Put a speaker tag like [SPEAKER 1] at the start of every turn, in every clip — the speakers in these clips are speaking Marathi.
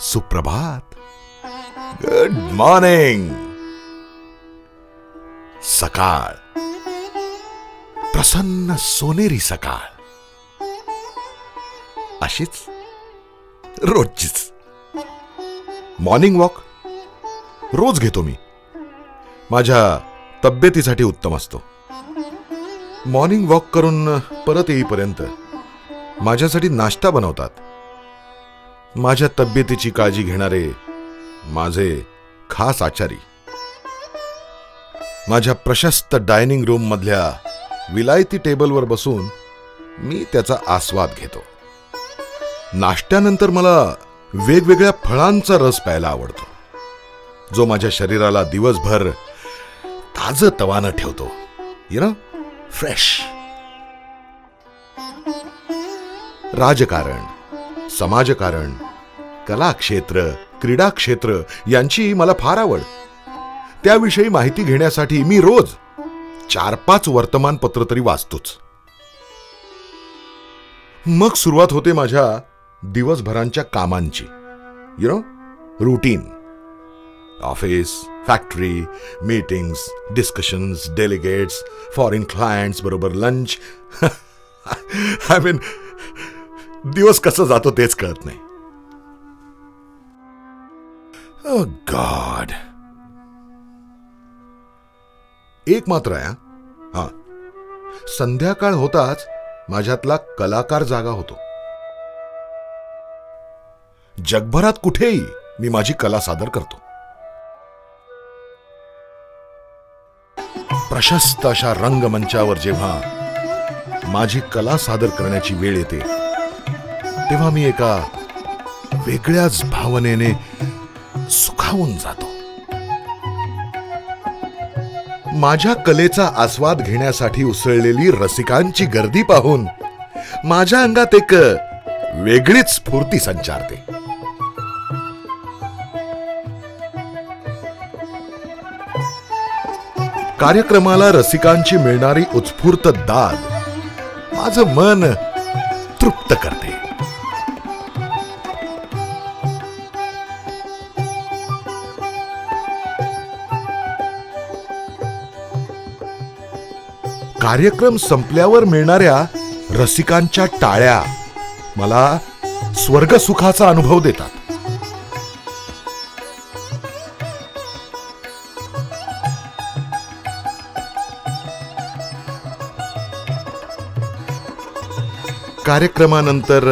[SPEAKER 1] सुप्रभात. Good morning. सकाळ, प्रसन्न सोनेरी सकाळ, अशीच रोजचीच. मॉर्निंग वॉक रोज घेतो मी. माझ्या तब्येतीसाठी उत्तम असतो. मॉर्निंग वॉक करून परत येईपर्यंत माझ्यासाठी नाश्ता बनवतात. माझ्या तब्येतीची काळजी घेणारे माझे खास आचारी. माझ्या प्रशस्त डायनिंग रूम मधल्या विलायती टेबलवर बसून मी त्याचा आस्वाद घेतो. नाश्त्यानंतर मला वेगवेगळ्या फळांचा रस प्यायला आवडतो, जो माझ्या शरीराला दिवसभर ताजतवानं ठेवतो. फ्रेश. राजकारण, समाजकारण, कला क्षेत्र, क्रीडा क्षेत्र यांची मला फार आवड. त्याविषयी माहिती घेण्यासाठी मी रोज 4-5 वर्तमानपत्र तरी वाचतोच. मग सुरुवात होते माझ्या दिवसभरांच्या कामांची. Routine. Office, factory, meetings, discussions, delegates, foreign clients बरोबर लंच. दिवस कसं जातो तेच कळत नाही. ओह गॉड. एक मात्र आहे. हा, संध्याकाळ होताच माझ्यातला कलाकार जागा होतो. जगभरात कुठेही मी माझी कला सादर करतो. प्रशस्त अशा रंगमंचावर जेव्हा माझी कला सादर करण्याची वेळ येते, तेव्हा मी एका वेगळ्याच भावनेने सुखावून जातो. माझ्या कलेचा आस्वाद घेण्यासाठी उसळलेली रसिकांची गर्दी पाहून माझ्या अंगात एक वेगळीच स्फूर्ती संचारते. कार्यक्रमाला रसिकांची मिळणारी उत्स्फूर्त दाद माझं मन तृप्त करते. कार्यक्रम संपल्यावर मिळणाऱ्या रसिकांच्या टाळ्या मला स्वर्गसुखाचा अनुभव देतात. कार्यक्रमानंतर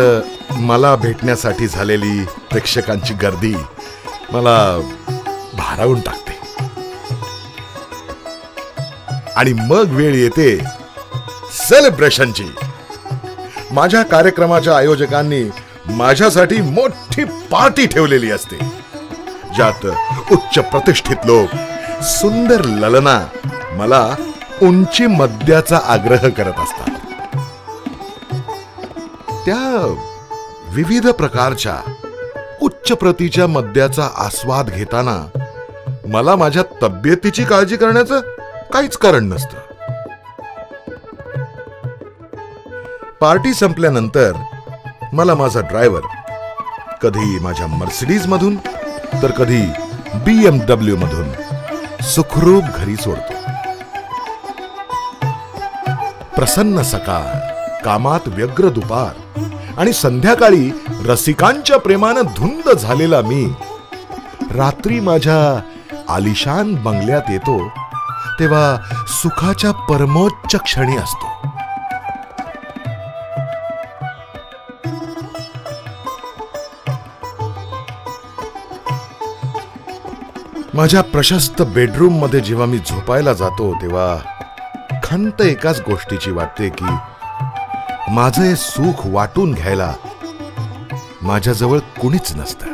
[SPEAKER 1] मला भेटण्यासाठी झालेली प्रेक्षकांची गर्दी मला भारावून टाकते. आणि मग वेळ येते सेलिब्रेशनची. माझ्या कार्यक्रमाच्या आयोजकांनी माझ्यासाठी मोठी पार्टी ठेवलेली असते, ज्यात उच्च प्रतिष्ठित लोक सुंदर ललना मला उंची मद्याचा आग्रह करत असतात. त्या विविध प्रकारच्या उच्च प्रतीच्या मद्याचा आस्वाद घेताना मला माझ्या तब्येतीची काळजी करण्याचं काहीच कारण नसतं. पार्टी संपल्यानंतर मला माझा ड्रायव्हर कधी माझ्या मर्सिडीज मधून तर कधी BMW मधून सुखरूप घरी सोडतो. प्रसन्न सकाळ, कामात व्यग्र दुपार आणि संध्याकाळी रसिकांच्या प्रेमानं धुंद झालेला मी रात्री माझ्या आलिशान बंगल्यात येतो, तेव्हा सुखाच्या परमोच्च क्षणी असतो. माझ्या प्रशस्त बेडरूम मध्ये जेव्हा मी झोपायला जातो, तेव्हा खंत एकाच गोष्टीची वाटते की माझं हे सुख वाटून घ्यायला माझ्याजवळ कुणीच नसतं.